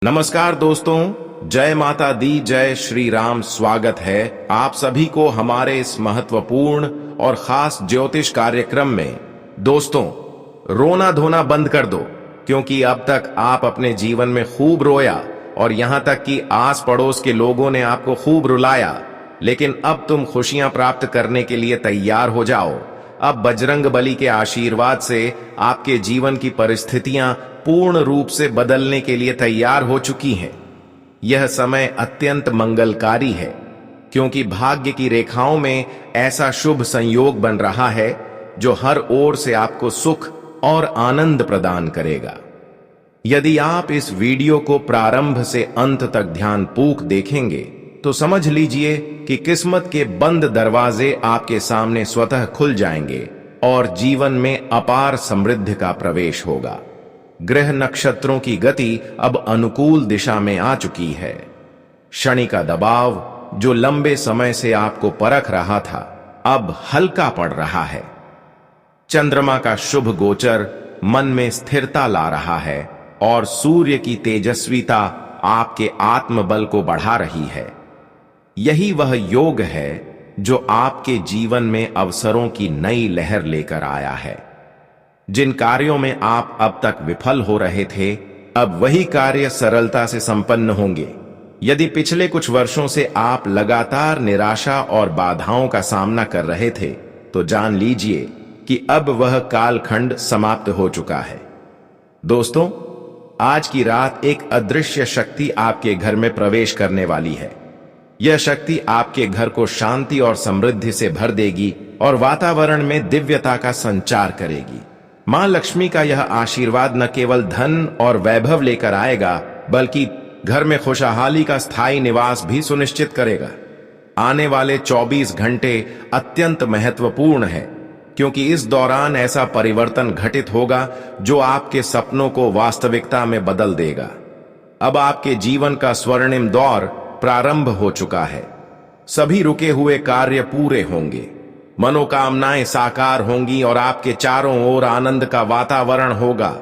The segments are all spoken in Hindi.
नमस्कार दोस्तों, जय माता दी, जय श्री राम। स्वागत है आप सभी को हमारे इस महत्वपूर्ण और खास ज्योतिष कार्यक्रम में। दोस्तों, रोना धोना बंद कर दो, क्योंकि अब तक आप अपने जीवन में खूब रोया और यहां तक कि आस पड़ोस के लोगों ने आपको खूब रुलाया, लेकिन अब तुम खुशियां प्राप्त करने के लिए तैयार हो जाओ। अब बजरंग बली के आशीर्वाद से आपके जीवन की परिस्थितियां पूर्ण रूप से बदलने के लिए तैयार हो चुकी हैं। यह समय अत्यंत मंगलकारी है, क्योंकि भाग्य की रेखाओं में ऐसा शुभ संयोग बन रहा है जो हर ओर से आपको सुख और आनंद प्रदान करेगा। यदि आप इस वीडियो को प्रारंभ से अंत तक ध्यानपूर्वक देखेंगे तो समझ लीजिए कि किस्मत के बंद दरवाजे आपके सामने स्वतः खुल जाएंगे और जीवन में अपार समृद्धि का प्रवेश होगा। ग्रह नक्षत्रों की गति अब अनुकूल दिशा में आ चुकी है। शनि का दबाव जो लंबे समय से आपको परख रहा था, अब हल्का पड़ रहा है। चंद्रमा का शुभ गोचर मन में स्थिरता ला रहा है और सूर्य की तेजस्विता आपके आत्मबल को बढ़ा रही है। यही वह योग है जो आपके जीवन में अवसरों की नई लहर लेकर आया है। जिन कार्यों में आप अब तक विफल हो रहे थे, अब वही कार्य सरलता से संपन्न होंगे। यदि पिछले कुछ वर्षों से आप लगातार निराशा और बाधाओं का सामना कर रहे थे, तो जान लीजिए कि अब वह कालखंड समाप्त हो चुका है। दोस्तों, आज की रात एक अदृश्य शक्ति आपके घर में प्रवेश करने वाली है। यह शक्ति आपके घर को शांति और समृद्धि से भर देगी और वातावरण में दिव्यता का संचार करेगी। मां लक्ष्मी का यह आशीर्वाद न केवल धन और वैभव लेकर आएगा, बल्कि घर में खुशहाली का स्थायी निवास भी सुनिश्चित करेगा। आने वाले 24 घंटे अत्यंत महत्वपूर्ण है, क्योंकि इस दौरान ऐसा परिवर्तन घटित होगा जो आपके सपनों को वास्तविकता में बदल देगा। अब आपके जीवन का स्वर्णिम दौर प्रारंभ हो चुका है। सभी रुके हुए कार्य पूरे होंगे, मनोकामनाएं साकार होंगी और आपके चारों ओर आनंद का वातावरण होगा।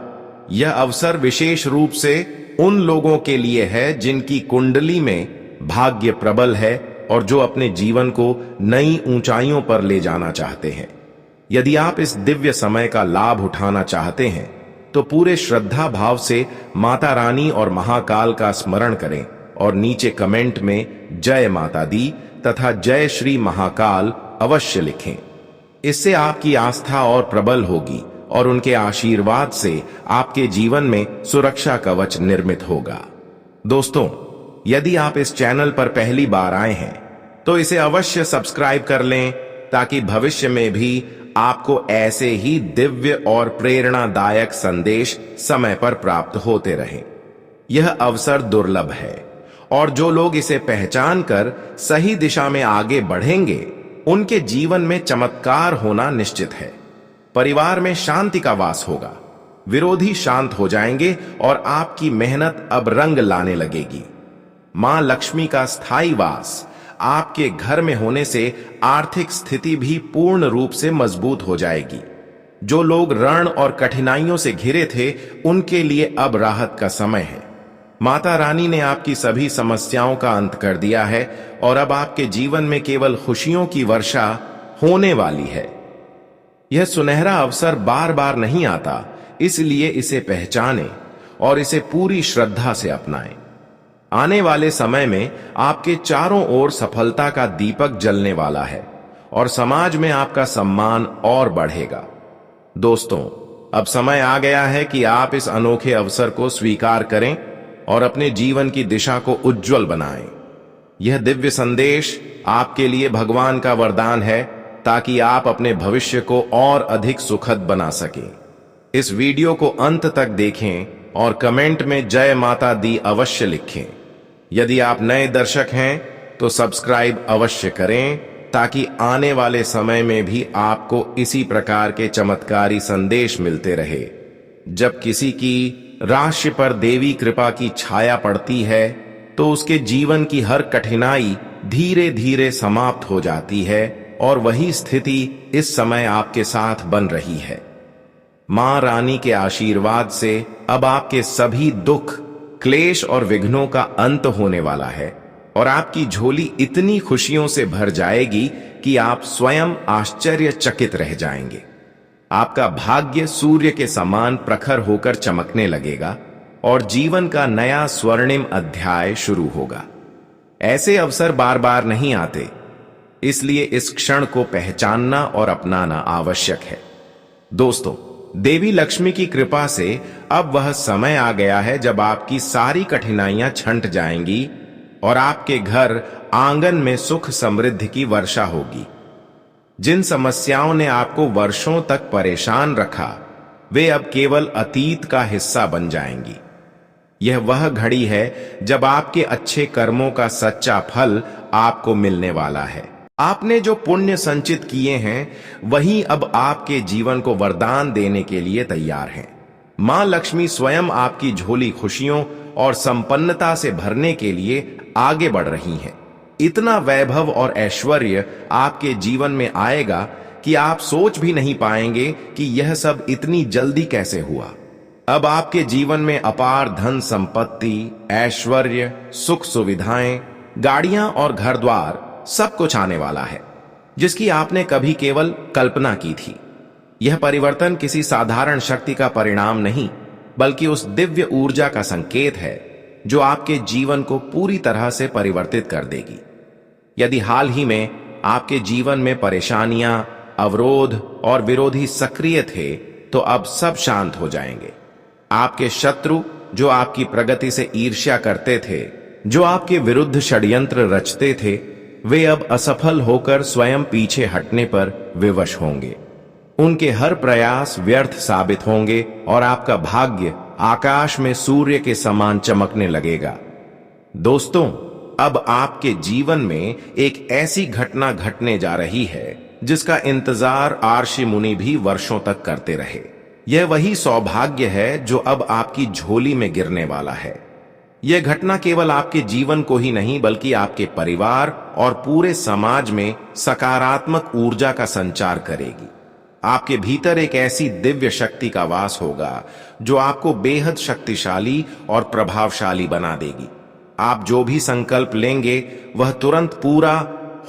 यह अवसर विशेष रूप से उन लोगों के लिए है जिनकी कुंडली में भाग्य प्रबल है और जो अपने जीवन को नई ऊंचाइयों पर ले जाना चाहते हैं। यदि आप इस दिव्य समय का लाभ उठाना चाहते हैं, तो पूरे श्रद्धा भाव से माता रानी और महाकाल का स्मरण करें और नीचे कमेंट में जय माता दी तथा जय श्री महाकाल अवश्य लिखें। इससे आपकी आस्था और प्रबल होगी और उनके आशीर्वाद से आपके जीवन में सुरक्षा कवच निर्मित होगा। दोस्तों, यदि आप इस चैनल पर पहली बार आए हैं तो इसे अवश्य सब्सक्राइब कर लें, ताकि भविष्य में भी आपको ऐसे ही दिव्य और प्रेरणादायक संदेश समय पर प्राप्त होते रहें। यह अवसर दुर्लभ है और जो लोग इसे पहचान कर सही दिशा में आगे बढ़ेंगे, उनके जीवन में चमत्कार होना निश्चित है। परिवार में शांति का वास होगा, विरोधी शांत हो जाएंगे और आपकी मेहनत अब रंग लाने लगेगी। मां लक्ष्मी का स्थायी वास आपके घर में होने से आर्थिक स्थिति भी पूर्ण रूप से मजबूत हो जाएगी। जो लोग ऋण और कठिनाइयों से घिरे थे, उनके लिए अब राहत का समय है। माता रानी ने आपकी सभी समस्याओं का अंत कर दिया है और अब आपके जीवन में केवल खुशियों की वर्षा होने वाली है। यह सुनहरा अवसर बार बार नहीं आता, इसलिए इसे पहचानें और इसे पूरी श्रद्धा से अपनाएं। आने वाले समय में आपके चारों ओर सफलता का दीपक जलने वाला है और समाज में आपका सम्मान और बढ़ेगा। दोस्तों, अब समय आ गया है कि आप इस अनोखे अवसर को स्वीकार करें और अपने जीवन की दिशा को उज्जवल बनाएं। यह दिव्य संदेश आपके लिए भगवान का वरदान है, ताकि आप अपने भविष्य को और अधिक सुखद बना सकें। इस वीडियो को अंत तक देखें और कमेंट में जय माता दी अवश्य लिखें। यदि आप नए दर्शक हैं तो सब्सक्राइब अवश्य करें, ताकि आने वाले समय में भी आपको इसी प्रकार के चमत्कारी संदेश मिलते रहे। जब किसी की राशि पर देवी कृपा की छाया पड़ती है, तो उसके जीवन की हर कठिनाई धीरे धीरे समाप्त हो जाती है और वही स्थिति इस समय आपके साथ बन रही है। मां रानी के आशीर्वाद से अब आपके सभी दुख, क्लेश और विघ्नों का अंत होने वाला है और आपकी झोली इतनी खुशियों से भर जाएगी कि आप स्वयं आश्चर्यचकित रह जाएंगे। आपका भाग्य सूर्य के समान प्रखर होकर चमकने लगेगा और जीवन का नया स्वर्णिम अध्याय शुरू होगा। ऐसे अवसर बार बार नहीं आते, इसलिए इस क्षण को पहचानना और अपनाना आवश्यक है। दोस्तों, देवी लक्ष्मी की कृपा से अब वह समय आ गया है जब आपकी सारी कठिनाइयां छंट जाएंगी और आपके घर आंगन में सुख समृद्धि की वर्षा होगी। जिन समस्याओं ने आपको वर्षों तक परेशान रखा, वे अब केवल अतीत का हिस्सा बन जाएंगी। यह वह घड़ी है जब आपके अच्छे कर्मों का सच्चा फल आपको मिलने वाला है। आपने जो पुण्य संचित किए हैं, वही अब आपके जीवन को वरदान देने के लिए तैयार हैं। मां लक्ष्मी स्वयं आपकी झोली खुशियों और संपन्नता से भरने के लिए आगे बढ़ रही हैं। इतना वैभव और ऐश्वर्य आपके जीवन में आएगा कि आप सोच भी नहीं पाएंगे कि यह सब इतनी जल्दी कैसे हुआ। अब आपके जीवन में अपार धन संपत्ति, ऐश्वर्य, सुख सुविधाएं, गाड़ियां और घर द्वार सब कुछ आने वाला है, जिसकी आपने कभी केवल कल्पना की थी। यह परिवर्तन किसी साधारण शक्ति का परिणाम नहीं, बल्कि उस दिव्य ऊर्जा का संकेत है जो आपके जीवन को पूरी तरह से परिवर्तित कर देगी। यदि हाल ही में आपके जीवन में परेशानियां, अवरोध और विरोधी सक्रिय थे, तो अब सब शांत हो जाएंगे। आपके शत्रु जो आपकी प्रगति से ईर्ष्या करते थे, जो आपके विरुद्ध षड्यंत्र रचते थे, वे अब असफल होकर स्वयं पीछे हटने पर विवश होंगे। उनके हर प्रयास व्यर्थ साबित होंगे और आपका भाग्य आकाश में सूर्य के समान चमकने लगेगा। दोस्तों, अब आपके जीवन में एक ऐसी घटना घटने जा रही है जिसका इंतजार आर्षि मुनि भी वर्षों तक करते रहे। यह वही सौभाग्य है जो अब आपकी झोली में गिरने वाला है। यह घटना केवल आपके जीवन को ही नहीं, बल्कि आपके परिवार और पूरे समाज में सकारात्मक ऊर्जा का संचार करेगी। आपके भीतर एक ऐसी दिव्य शक्ति का वास होगा जो आपको बेहद शक्तिशाली और प्रभावशाली बना देगी। आप जो भी संकल्प लेंगे वह तुरंत पूरा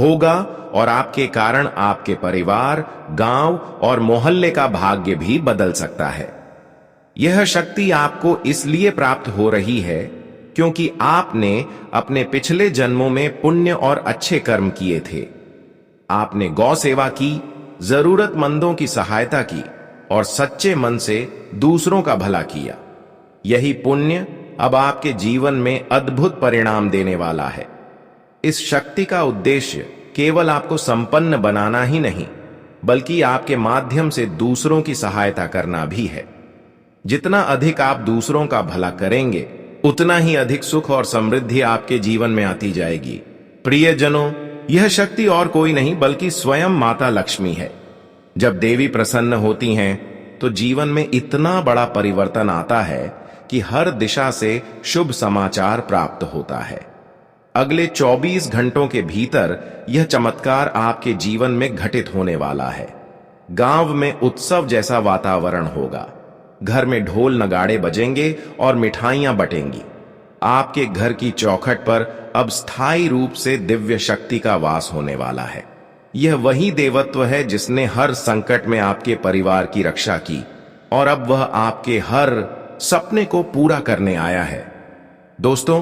होगा और आपके कारण आपके परिवार, गांव और मोहल्ले का भाग्य भी बदल सकता है। यह शक्ति आपको इसलिए प्राप्त हो रही है क्योंकि आपने अपने पिछले जन्मों में पुण्य और अच्छे कर्म किए थे। आपने गौ सेवा की, जरूरतमंदों की सहायता की और सच्चे मन से दूसरों का भला किया। यही पुण्य अब आपके जीवन में अद्भुत परिणाम देने वाला है। इस शक्ति का उद्देश्य केवल आपको संपन्न बनाना ही नहीं, बल्कि आपके माध्यम से दूसरों की सहायता करना भी है। जितना अधिक आप दूसरों का भला करेंगे, उतना ही अधिक सुख और समृद्धि आपके जीवन में आती जाएगी। प्रियजनों, यह शक्ति और कोई नहीं बल्कि स्वयं माता लक्ष्मी है। जब देवी प्रसन्न होती हैं, तो जीवन में इतना बड़ा परिवर्तन आता है कि हर दिशा से शुभ समाचार प्राप्त होता है। अगले 24 घंटों के भीतर यह चमत्कार आपके जीवन में घटित होने वाला है। गांव में उत्सव जैसा वातावरण होगा। घर में ढोल नगाड़े बजेंगे और मिठाइयां बटेंगी। आपके घर की चौखट पर अब स्थायी रूप से दिव्य शक्ति का वास होने वाला है। यह वही देवत्व है जिसने हर संकट में आपके परिवार की रक्षा की और अब वह आपके हर सपने को पूरा करने आया है। दोस्तों,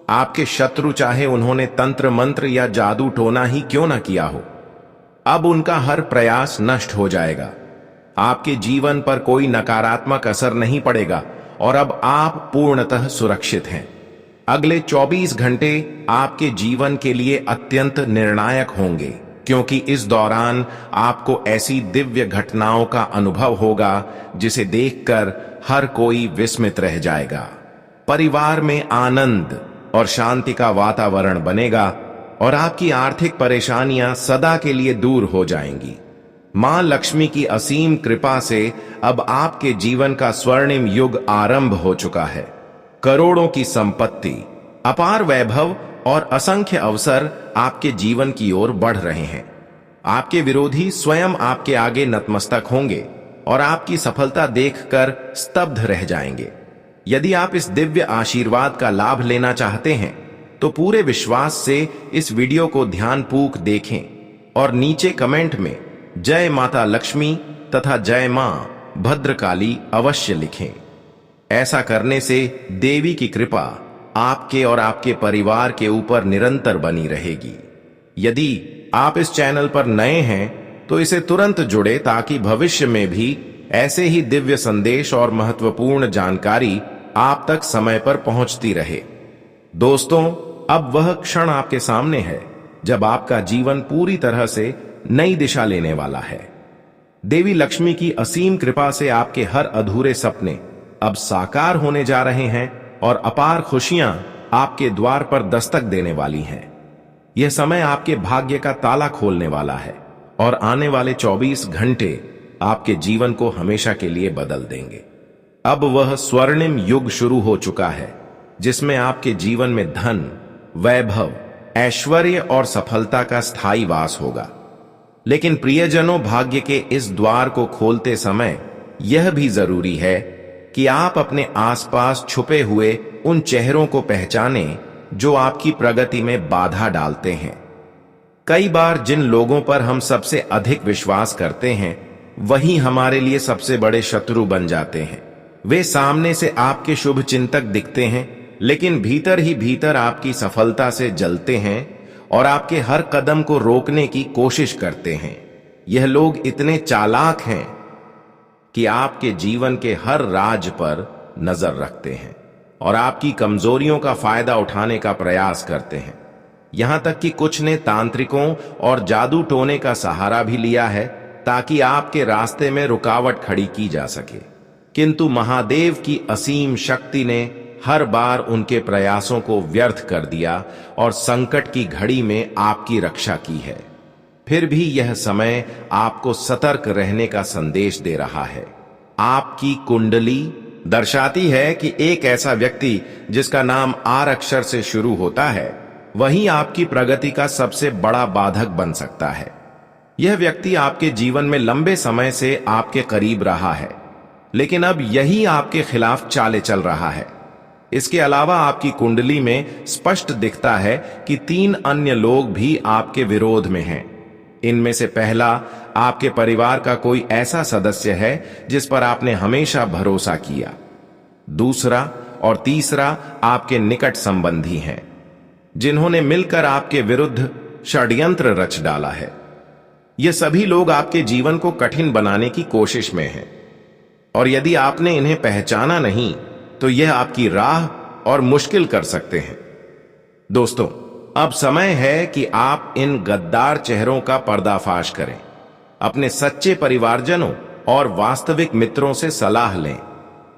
आपके शत्रु चाहे उन्होंने तंत्र मंत्र या जादू टोना ही क्यों ना किया हो, अब उनका हर प्रयास नष्ट हो जाएगा। आपके जीवन पर कोई नकारात्मक असर नहीं पड़ेगा और अब आप पूर्णतः सुरक्षित हैं। अगले 24 घंटे आपके जीवन के लिए अत्यंत निर्णायक होंगे, क्योंकि इस दौरान आपको ऐसी दिव्य घटनाओं का अनुभव होगा जिसे देखकर हर कोई विस्मित रह जाएगा। परिवार में आनंद और शांति का वातावरण बनेगा और आपकी आर्थिक परेशानियां सदा के लिए दूर हो जाएंगी। मां लक्ष्मी की असीम कृपा से अब आपके जीवन का स्वर्णिम युग आरंभ हो चुका है। करोड़ों की संपत्ति, अपार वैभव और असंख्य अवसर आपके जीवन की ओर बढ़ रहे हैं। आपके विरोधी स्वयं आपके आगे नतमस्तक होंगे और आपकी सफलता देखकर स्तब्ध रह जाएंगे। यदि आप इस दिव्य आशीर्वाद का लाभ लेना चाहते हैं तो पूरे विश्वास से इस वीडियो को ध्यानपूर्वक देखें और नीचे कमेंट में जय माता लक्ष्मी तथा जय मां भद्रकाली अवश्य लिखें। ऐसा करने से देवी की कृपा आपके और आपके परिवार के ऊपर निरंतर बनी रहेगी। यदि आप इस चैनल पर नए हैं तो इसे तुरंत जुड़े ताकि भविष्य में भी ऐसे ही दिव्य संदेश और महत्वपूर्ण जानकारी आप तक समय पर पहुंचती रहे। दोस्तों, अब वह क्षण आपके सामने है जब आपका जीवन पूरी तरह से नई दिशा लेने वाला है। देवी लक्ष्मी की असीम कृपा से आपके हर अधूरे सपने अब साकार होने जा रहे हैं और अपार खुशियां आपके द्वार पर दस्तक देने वाली हैं। यह समय आपके भाग्य का ताला खोलने वाला है और आने वाले 24 घंटे आपके जीवन को हमेशा के लिए बदल देंगे। अब वह स्वर्णिम युग शुरू हो चुका है जिसमें आपके जीवन में धन, वैभव, ऐश्वर्य और सफलता का स्थायी वास होगा। लेकिन प्रियजनों, भाग्य के इस द्वार को खोलते समय यह भी जरूरी है कि आप अपने आसपास छुपे हुए उन चेहरों को पहचानें जो आपकी प्रगति में बाधा डालते हैं। कई बार जिन लोगों पर हम सबसे अधिक विश्वास करते हैं वही हमारे लिए सबसे बड़े शत्रु बन जाते हैं। वे सामने से आपके शुभ चिंतक दिखते हैं लेकिन भीतर ही भीतर आपकी सफलता से जलते हैं और आपके हर कदम को रोकने की कोशिश करते हैं। यह लोग इतने चालाक हैं कि आपके जीवन के हर राज पर नजर रखते हैं और आपकी कमजोरियों का फायदा उठाने का प्रयास करते हैं। यहां तक कि कुछ ने तांत्रिकों और जादू टोने का सहारा भी लिया है ताकि आपके रास्ते में रुकावट खड़ी की जा सके। किंतु महादेव की असीम शक्ति ने हर बार उनके प्रयासों को व्यर्थ कर दिया और संकट की घड़ी में आपकी रक्षा की है। फिर भी यह समय आपको सतर्क रहने का संदेश दे रहा है। आपकी कुंडली दर्शाती है कि एक ऐसा व्यक्ति जिसका नाम आर अक्षर से शुरू होता है वही आपकी प्रगति का सबसे बड़ा बाधक बन सकता है। यह व्यक्ति आपके जीवन में लंबे समय से आपके करीब रहा है लेकिन अब यही आपके खिलाफ चाले चल रहा है। इसके अलावा आपकी कुंडली में स्पष्ट दिखता है कि 3 अन्य लोग भी आपके विरोध में हैं। इनमें से पहला आपके परिवार का कोई ऐसा सदस्य है जिस पर आपने हमेशा भरोसा किया। दूसरा और तीसरा आपके निकट संबंधी हैं जिन्होंने मिलकर आपके विरुद्ध षड्यंत्र रच डाला है। ये सभी लोग आपके जीवन को कठिन बनाने की कोशिश में हैं और यदि आपने इन्हें पहचाना नहीं तो यह आपकी राह और मुश्किल कर सकते हैं। दोस्तों, अब समय है कि आप इन गद्दार चेहरों का पर्दाफाश करें। अपने सच्चे परिवारजनों और वास्तविक मित्रों से सलाह लें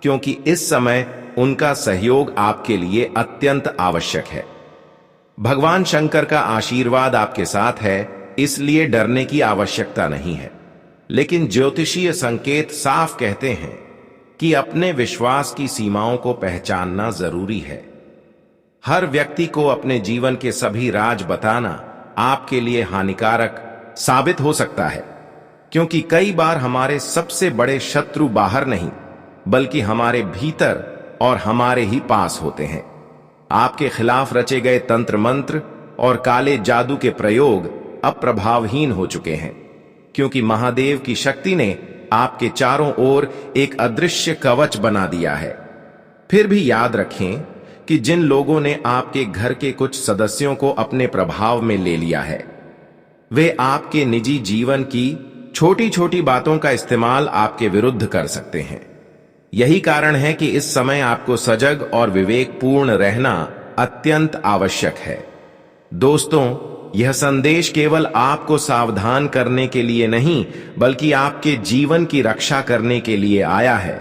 क्योंकि इस समय उनका सहयोग आपके लिए अत्यंत आवश्यक है। भगवान शंकर का आशीर्वाद आपके साथ है, इसलिए डरने की आवश्यकता नहीं है। लेकिन ज्योतिषीय संकेत साफ कहते हैं कि अपने विश्वास की सीमाओं को पहचानना जरूरी है। हर व्यक्ति को अपने जीवन के सभी राज बताना आपके लिए हानिकारक साबित हो सकता है क्योंकि कई बार हमारे सबसे बड़े शत्रु बाहर नहीं बल्कि हमारे भीतर और हमारे ही पास होते हैं। आपके खिलाफ रचे गए तंत्र मंत्र और काले जादू के प्रयोग अब प्रभावहीन हो चुके हैं क्योंकि महादेव की शक्ति ने आपके चारों ओर एक अदृश्य कवच बना दिया है। फिर भी याद रखें कि जिन लोगों ने आपके घर के कुछ सदस्यों को अपने प्रभाव में ले लिया है वे आपके निजी जीवन की छोटी छोटी बातों का इस्तेमाल आपके विरुद्ध कर सकते हैं। यही कारण है कि इस समय आपको सजग और विवेकपूर्ण रहना अत्यंत आवश्यक है। दोस्तों, यह संदेश केवल आपको सावधान करने के लिए नहीं बल्कि आपके जीवन की रक्षा करने के लिए आया है।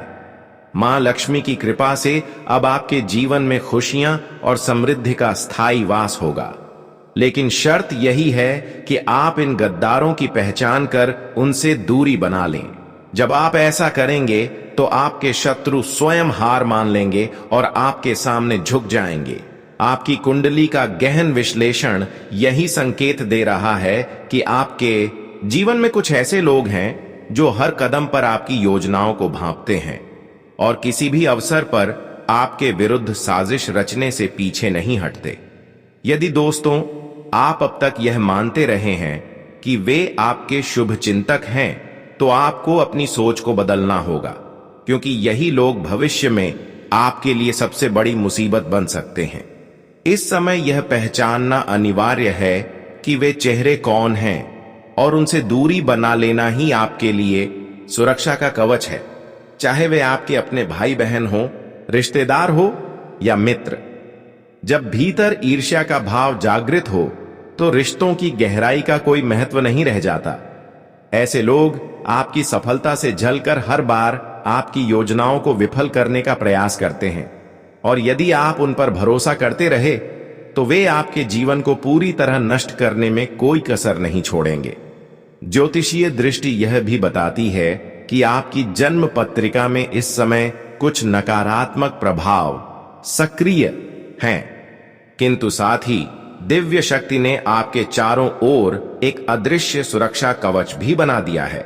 मां लक्ष्मी की कृपा से अब आपके जीवन में खुशियां और समृद्धि का स्थायी वास होगा। लेकिन शर्त यही है कि आप इन गद्दारों की पहचान कर उनसे दूरी बना लें। जब आप ऐसा करेंगे तो आपके शत्रु स्वयं हार मान लेंगे और आपके सामने झुक जाएंगे। आपकी कुंडली का गहन विश्लेषण यही संकेत दे रहा है कि आपके जीवन में कुछ ऐसे लोग हैं जो हर कदम पर आपकी योजनाओं को भांपते हैं और किसी भी अवसर पर आपके विरुद्ध साजिश रचने से पीछे नहीं हटते। यदि दोस्तों आप अब तक यह मानते रहे हैं कि वे आपके शुभ चिंतक हैं, तो आपको अपनी सोच को बदलना होगा, क्योंकि यही लोग भविष्य में आपके लिए सबसे बड़ी मुसीबत बन सकते हैं। इस समय यह पहचानना अनिवार्य है कि वे चेहरे कौन हैं और उनसे दूरी बना लेना ही आपके लिए सुरक्षा का कवच है, चाहे वे आपके अपने भाई बहन हो, रिश्तेदार हो या मित्र। जब भीतर ईर्ष्या का भाव जागृत हो तो रिश्तों की गहराई का कोई महत्व नहीं रह जाता। ऐसे लोग आपकी सफलता से जलकर हर बार आपकी योजनाओं को विफल करने का प्रयास करते हैं, और यदि आप उन पर भरोसा करते रहे तो वे आपके जीवन को पूरी तरह नष्ट करने में कोई कसर नहीं छोड़ेंगे। ज्योतिषीय दृष्टि यह भी बताती है कि आपकी जन्म पत्रिका में इस समय कुछ नकारात्मक प्रभाव सक्रिय हैं, किंतु साथ ही दिव्य शक्ति ने आपके चारों ओर एक अदृश्य सुरक्षा कवच भी बना दिया है।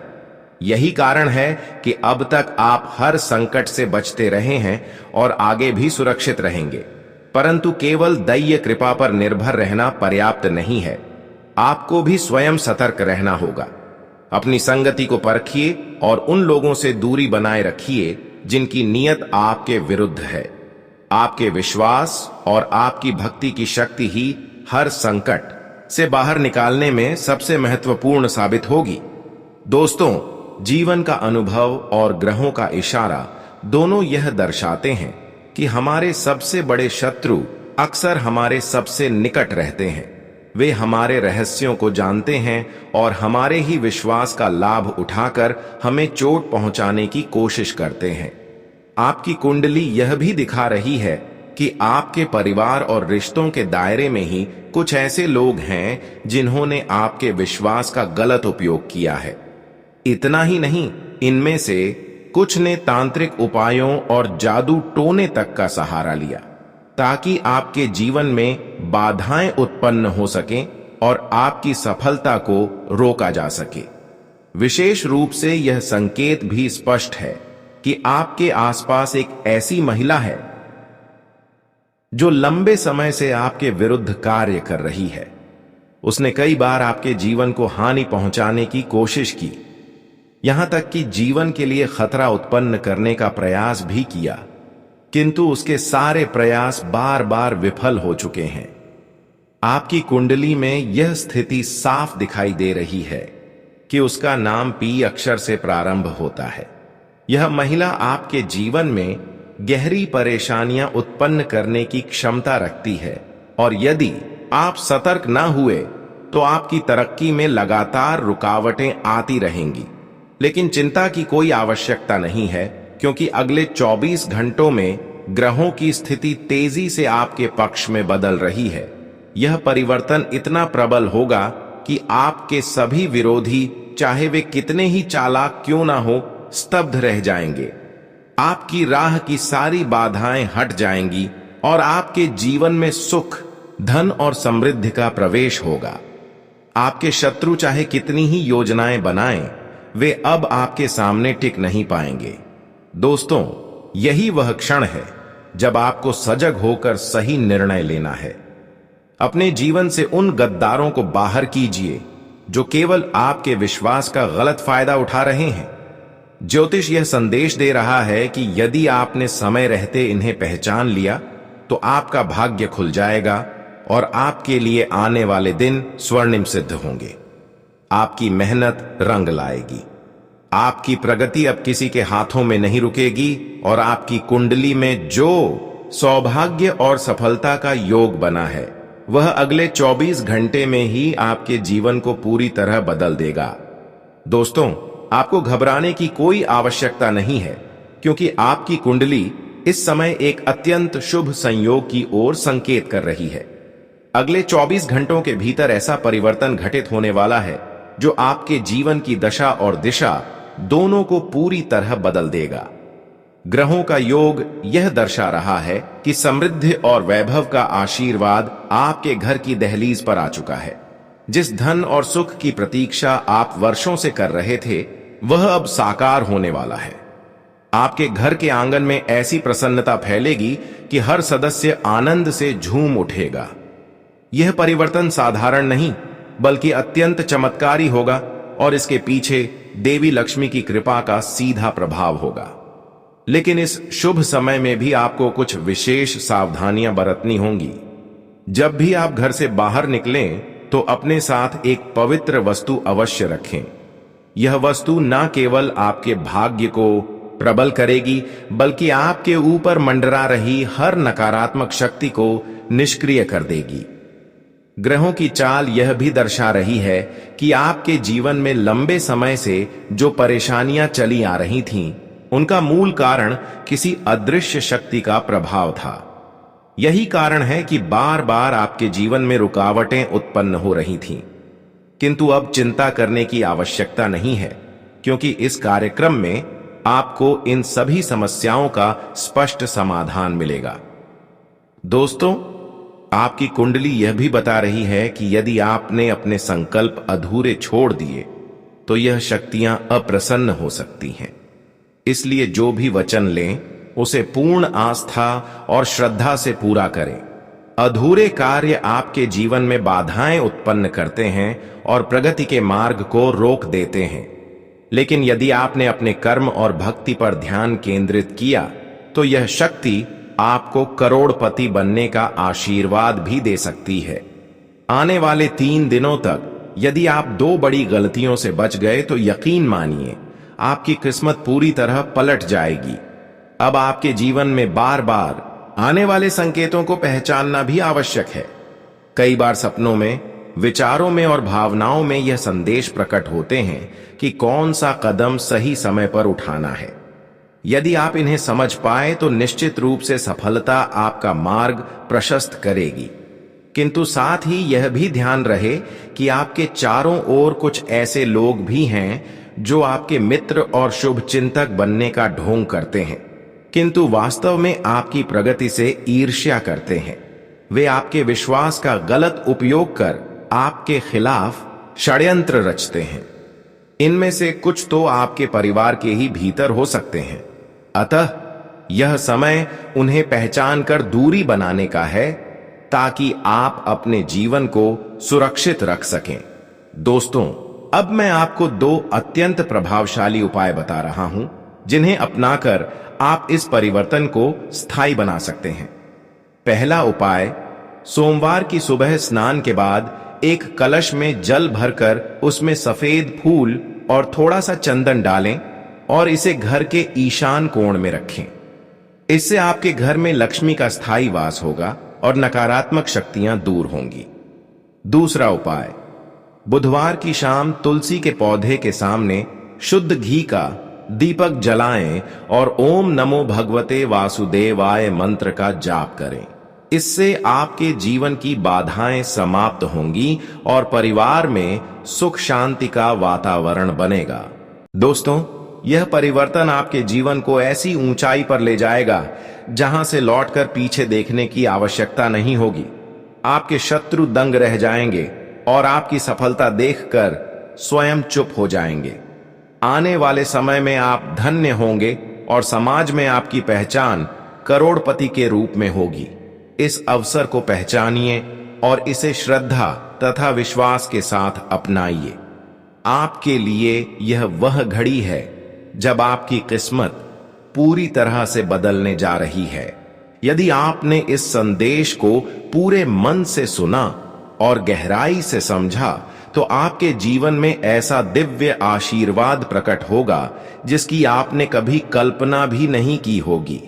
यही कारण है कि अब तक आप हर संकट से बचते रहे हैं और आगे भी सुरक्षित रहेंगे। परंतु केवल दैवीय कृपा पर निर्भर रहना पर्याप्त नहीं है, आपको भी स्वयं सतर्क रहना होगा। अपनी संगति को परखिए और उन लोगों से दूरी बनाए रखिए जिनकी नीयत आपके विरुद्ध है। आपके विश्वास और आपकी भक्ति की शक्ति ही हर संकट से बाहर निकालने में सबसे महत्वपूर्ण साबित होगी। दोस्तों, जीवन का अनुभव और ग्रहों का इशारा दोनों यह दर्शाते हैं कि हमारे सबसे बड़े शत्रु अक्सर हमारे सबसे निकट रहते हैं। वे हमारे रहस्यों को जानते हैं और हमारे ही विश्वास का लाभ उठाकर हमें चोट पहुंचाने की कोशिश करते हैं। आपकी कुंडली यह भी दिखा रही है कि आपके परिवार और रिश्तों के दायरे में ही कुछ ऐसे लोग हैं जिन्होंने आपके विश्वास का गलत उपयोग किया है। इतना ही नहीं, इनमें से कुछ ने तांत्रिक उपायों और जादू टोने तक का सहारा लिया ताकि आपके जीवन में बाधाएं उत्पन्न हो सकें और आपकी सफलता को रोका जा सके। विशेष रूप से यह संकेत भी स्पष्ट है कि आपके आसपास एक ऐसी महिला है जो लंबे समय से आपके विरुद्ध कार्य कर रही है। उसने कई बार आपके जीवन को हानि पहुंचाने की कोशिश की, यहां तक कि जीवन के लिए खतरा उत्पन्न करने का प्रयास भी किया, किंतु उसके सारे प्रयास बार बार विफल हो चुके हैं। आपकी कुंडली में यह स्थिति साफ दिखाई दे रही है कि उसका नाम पी अक्षर से प्रारंभ होता है। यह महिला आपके जीवन में गहरी परेशानियां उत्पन्न करने की क्षमता रखती है, और यदि आप सतर्क न हुए तो आपकी तरक्की में लगातार रुकावटें आती रहेंगी। लेकिन चिंता की कोई आवश्यकता नहीं है, क्योंकि अगले 24 घंटों में ग्रहों की स्थिति तेजी से आपके पक्ष में बदल रही है। यह परिवर्तन इतना प्रबल होगा कि आपके सभी विरोधी, चाहे वे कितने ही चालाक क्यों ना हो, स्तब्ध रह जाएंगे। आपकी राह की सारी बाधाएं हट जाएंगी और आपके जीवन में सुख, धन और समृद्धि का प्रवेश होगा। आपके शत्रु चाहे कितनी ही योजनाएं बनाएं, वे अब आपके सामने टिक नहीं पाएंगे। दोस्तों, यही वह क्षण है जब आपको सजग होकर सही निर्णय लेना है। अपने जीवन से उन गद्दारों को बाहर कीजिए जो केवल आपके विश्वास का गलत फायदा उठा रहे हैं। ज्योतिष यह संदेश दे रहा है कि यदि आपने समय रहते इन्हें पहचान लिया तो आपका भाग्य खुल जाएगा और आपके लिए आने वाले दिन स्वर्णिम सिद्ध होंगे। आपकी मेहनत रंग लाएगी। आपकी प्रगति अब किसी के हाथों में नहीं रुकेगी और आपकी कुंडली में जो सौभाग्य और सफलता का योग बना है, वह अगले 24 घंटे में ही आपके जीवन को पूरी तरह बदल देगा। दोस्तों, आपको घबराने की कोई आवश्यकता नहीं है, क्योंकि आपकी कुंडली इस समय एक अत्यंत शुभ संयोग की ओर संकेत कर रही है। अगले 24 घंटों के भीतर ऐसा परिवर्तन घटित होने वाला है जो आपके जीवन की दशा और दिशा दोनों को पूरी तरह बदल देगा। ग्रहों का योग यह दर्शा रहा है कि समृद्धि और वैभव का आशीर्वाद आपके घर की दहलीज पर आ चुका है। जिस धन और सुख की प्रतीक्षा आप वर्षों से कर रहे थे, वह अब साकार होने वाला है। आपके घर के आंगन में ऐसी प्रसन्नता फैलेगी कि हर सदस्य आनंद से झूम उठेगा। यह परिवर्तन साधारण नहीं बल्कि अत्यंत चमत्कारी होगा और इसके पीछे देवी लक्ष्मी की कृपा का सीधा प्रभाव होगा। लेकिन इस शुभ समय में भी आपको कुछ विशेष सावधानियां बरतनी होंगी। जब भी आप घर से बाहर निकलें तो अपने साथ एक पवित्र वस्तु अवश्य रखें। यह वस्तु न केवल आपके भाग्य को प्रबल करेगी बल्कि आपके ऊपर मंडरा रही हर नकारात्मक शक्ति को निष्क्रिय कर देगी। ग्रहों की चाल यह भी दर्शा रही है कि आपके जीवन में लंबे समय से जो परेशानियां चली आ रही थीं, उनका मूल कारण किसी अदृश्य शक्ति का प्रभाव था। यही कारण है कि बार बार आपके जीवन में रुकावटें उत्पन्न हो रही थीं। किंतु अब चिंता करने की आवश्यकता नहीं है, क्योंकि इस कार्यक्रम में आपको इन सभी समस्याओं का स्पष्ट समाधान मिलेगा। दोस्तों, आपकी कुंडली यह भी बता रही है कि यदि आपने अपने संकल्प अधूरे छोड़ दिए तो यह शक्तियां अप्रसन्न हो सकती हैं। इसलिए जो भी वचन लें उसे पूर्ण आस्था और श्रद्धा से पूरा करें। अधूरे कार्य आपके जीवन में बाधाएं उत्पन्न करते हैं और प्रगति के मार्ग को रोक देते हैं। लेकिन यदि आपने अपने कर्म और भक्ति पर ध्यान केंद्रित किया तो यह शक्ति आपको करोड़पति बनने का आशीर्वाद भी दे सकती है। आने वाले 3 दिनों तक यदि आप 2 बड़ी गलतियों से बच गए तो यकीन मानिए आपकी किस्मत पूरी तरह पलट जाएगी। अब आपके जीवन में बार बार आने वाले संकेतों को पहचानना भी आवश्यक है। कई बार सपनों में, विचारों में और भावनाओं में यह संदेश प्रकट होते हैं कि कौन सा कदम सही समय पर उठाना है। यदि आप इन्हें समझ पाए तो निश्चित रूप से सफलता आपका मार्ग प्रशस्त करेगी। किंतु साथ ही यह भी ध्यान रहे कि आपके चारों ओर कुछ ऐसे लोग भी हैं जो आपके मित्र और शुभ चिंतक बनने का ढोंग करते हैं, किंतु वास्तव में आपकी प्रगति से ईर्ष्या करते हैं। वे आपके विश्वास का गलत उपयोग कर आपके खिलाफ षड्यंत्र रचते हैं। इनमें से कुछ तो आपके परिवार के ही भीतर हो सकते हैं। अतः यह समय उन्हें पहचान कर दूरी बनाने का है ताकि आप अपने जीवन को सुरक्षित रख सकें। दोस्तों, अब मैं आपको 2 अत्यंत प्रभावशाली उपाय बता रहा हूं जिन्हें अपनाकर आप इस परिवर्तन को स्थायी बना सकते हैं। पहला उपाय, सोमवार की सुबह स्नान के बाद एक कलश में जल भरकर उसमें सफेद फूल और थोड़ा सा चंदन डालें और इसे घर के ईशान कोण में रखें। इससे आपके घर में लक्ष्मी का स्थायी वास होगा और नकारात्मक शक्तियां दूर होंगी। दूसरा उपाय, बुधवार की शाम तुलसी के पौधे के सामने शुद्ध घी का दीपक जलाएं और ओम नमो भगवते वासुदेवाय मंत्र का जाप करें। इससे आपके जीवन की बाधाएं समाप्त होंगी और परिवार में सुख शांति का वातावरण बनेगा। दोस्तों, यह परिवर्तन आपके जीवन को ऐसी ऊंचाई पर ले जाएगा जहां से लौटकर पीछे देखने की आवश्यकता नहीं होगी। आपके शत्रु दंग रह जाएंगे और आपकी सफलता देखकर स्वयं चुप हो जाएंगे। आने वाले समय में आप धन्य होंगे और समाज में आपकी पहचान करोड़पति के रूप में होगी। इस अवसर को पहचानिए और इसे श्रद्धा तथा विश्वास के साथ अपनाइए। आपके लिए यह वह घड़ी है जब आपकी किस्मत पूरी तरह से बदलने जा रही है। यदि आपने इस संदेश को पूरे मन से सुना और गहराई से समझा तो आपके जीवन में ऐसा दिव्य आशीर्वाद प्रकट होगा जिसकी आपने कभी कल्पना भी नहीं की होगी।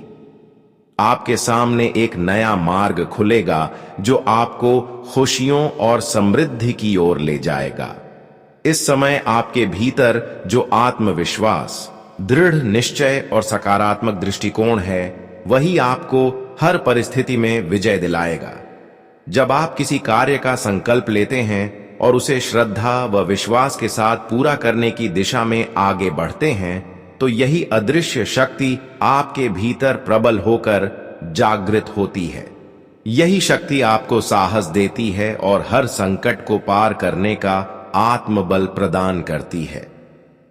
आपके सामने एक नया मार्ग खुलेगा जो आपको खुशियों और समृद्धि की ओर ले जाएगा। इस समय आपके भीतर जो आत्मविश्वास, दृढ़ निश्चय और सकारात्मक दृष्टिकोण है, वही आपको हर परिस्थिति में विजय दिलाएगा। जब आप किसी कार्य का संकल्प लेते हैं और उसे श्रद्धा व विश्वास के साथ पूरा करने की दिशा में आगे बढ़ते हैं, तो यही अदृश्य शक्ति आपके भीतर प्रबल होकर जागृत होती है। यही शक्ति आपको साहस देती है और हर संकट को पार करने का आत्मबल प्रदान करती है।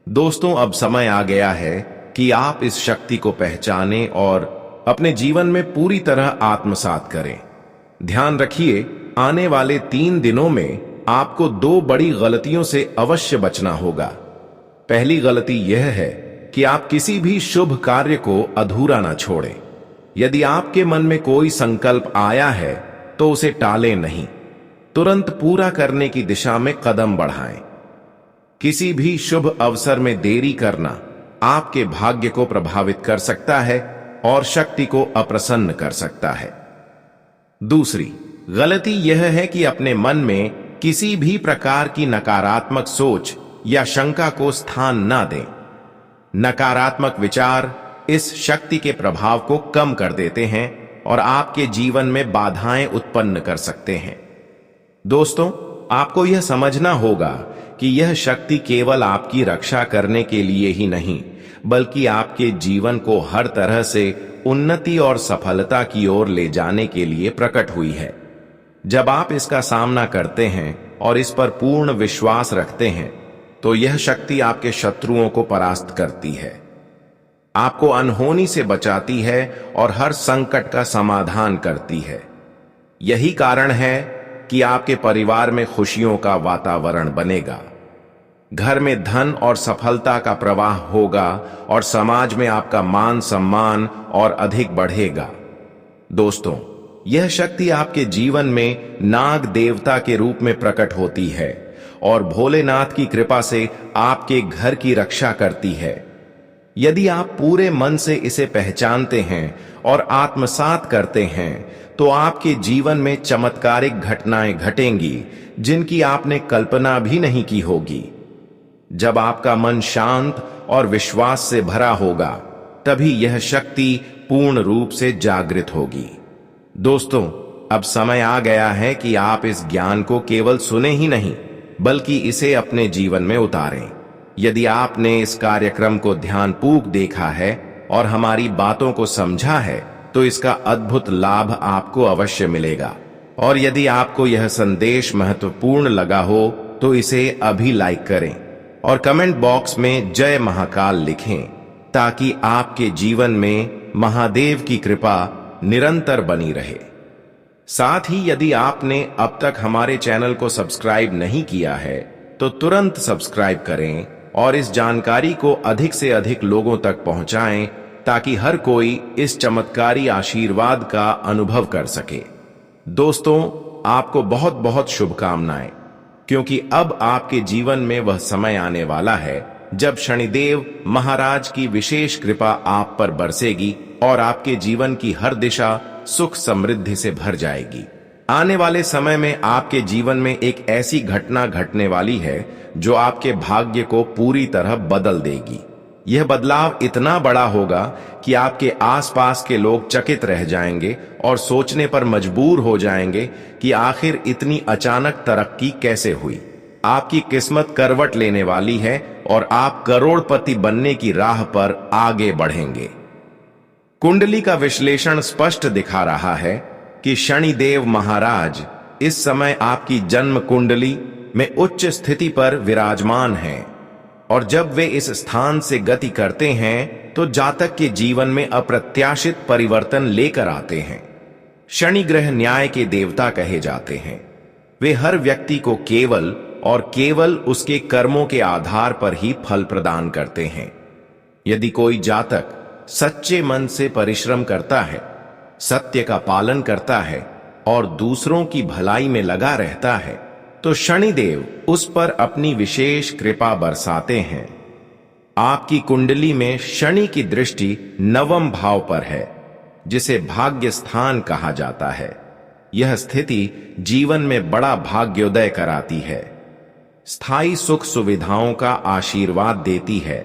दोस्तों, अब समय आ गया है कि आप इस शक्ति को पहचानें और अपने जीवन में पूरी तरह आत्मसात करें। ध्यान रखिए, आने वाले 3 दिनों में आपको 2 बड़ी गलतियों से अवश्य बचना होगा। पहली गलती यह है कि आप किसी भी शुभ कार्य को अधूरा ना छोड़ें। यदि आपके मन में कोई संकल्प आया है तो उसे टालें नहीं, तुरंत पूरा करने की दिशा में कदम बढ़ाएं। किसी भी शुभ अवसर में देरी करना आपके भाग्य को प्रभावित कर सकता है और शक्ति को अप्रसन्न कर सकता है। दूसरी गलती यह है कि अपने मन में किसी भी प्रकार की नकारात्मक सोच या शंका को स्थान ना दें। नकारात्मक विचार इस शक्ति के प्रभाव को कम कर देते हैं और आपके जीवन में बाधाएं उत्पन्न कर सकते हैं। दोस्तों, आपको यह समझना होगा कि यह शक्ति केवल आपकी रक्षा करने के लिए ही नहीं, बल्कि आपके जीवन को हर तरह से उन्नति और सफलता की ओर ले जाने के लिए प्रकट हुई है। जब आप इसका सामना करते हैं और इस पर पूर्ण विश्वास रखते हैं, तो यह शक्ति आपके शत्रुओं को परास्त करती है, आपको अनहोनी से बचाती है और हर संकट का समाधान करती है। यही कारण है कि आपके परिवार में खुशियों का वातावरण बनेगा, घर में धन और सफलता का प्रवाह होगा और समाज में आपका मान सम्मान और अधिक बढ़ेगा। दोस्तों, यह शक्ति आपके जीवन में नाग देवता के रूप में प्रकट होती है और भोलेनाथ की कृपा से आपके घर की रक्षा करती है। यदि आप पूरे मन से इसे पहचानते हैं और आत्मसात करते हैं, तो आपके जीवन में चमत्कारिक घटनाएं घटेंगी जिनकी आपने कल्पना भी नहीं की होगी। जब आपका मन शांत और विश्वास से भरा होगा, तभी यह शक्ति पूर्ण रूप से जागृत होगी। दोस्तों, अब समय आ गया है कि आप इस ज्ञान को केवल सुने ही नहीं, बल्कि इसे अपने जीवन में उतारें। यदि आपने इस कार्यक्रम को ध्यानपूर्वक देखा है और हमारी बातों को समझा है, तो इसका अद्भुत लाभ आपको अवश्य मिलेगा। और यदि आपको यह संदेश महत्वपूर्ण लगा हो, तो इसे अभी लाइक करें और कमेंट बॉक्स में जय महाकाल लिखें, ताकि आपके जीवन में महादेव की कृपा निरंतर बनी रहे। साथ ही यदि आपने अब तक हमारे चैनल को सब्सक्राइब नहीं किया है, तो तुरंत सब्सक्राइब करें और इस जानकारी को अधिक से अधिक लोगों तक पहुंचाएं, ताकि हर कोई इस चमत्कारी आशीर्वाद का अनुभव कर सके। दोस्तों, आपको बहुत बहुत शुभकामनाएं, क्योंकि अब आपके जीवन में वह समय आने वाला है जब शनिदेव महाराज की विशेष कृपा आप पर बरसेगी और आपके जीवन की हर दिशा सुख समृद्धि से भर जाएगी। आने वाले समय में आपके जीवन में एक ऐसी घटना घटने वाली है जो आपके भाग्य को पूरी तरह बदल देगी। यह बदलाव इतना बड़ा होगा कि आपके आसपास के लोग चकित रह जाएंगे और सोचने पर मजबूर हो जाएंगे कि आखिर इतनी अचानक तरक्की कैसे हुई। आपकी किस्मत करवट लेने वाली है और आप करोड़पति बनने की राह पर आगे बढ़ेंगे। कुंडली का विश्लेषण स्पष्ट दिखा रहा है कि शनिदेव महाराज इस समय आपकी जन्म कुंडली में उच्च स्थिति पर विराजमान हैं, और जब वे इस स्थान से गति करते हैं तो जातक के जीवन में अप्रत्याशित परिवर्तन लेकर आते हैं। शनि ग्रह न्याय के देवता कहे जाते हैं। वे हर व्यक्ति को केवल और केवल उसके कर्मों के आधार पर ही फल प्रदान करते हैं। यदि कोई जातक सच्चे मन से परिश्रम करता है, सत्य का पालन करता है और दूसरों की भलाई में लगा रहता है, तो शनिदेव उस पर अपनी विशेष कृपा बरसाते हैं। आपकी कुंडली में शनि की दृष्टि 9वें भाव पर है, जिसे भाग्य स्थान कहा जाता है। यह स्थिति जीवन में बड़ा भाग्योदय कराती है, स्थायी सुख सुविधाओं का आशीर्वाद देती है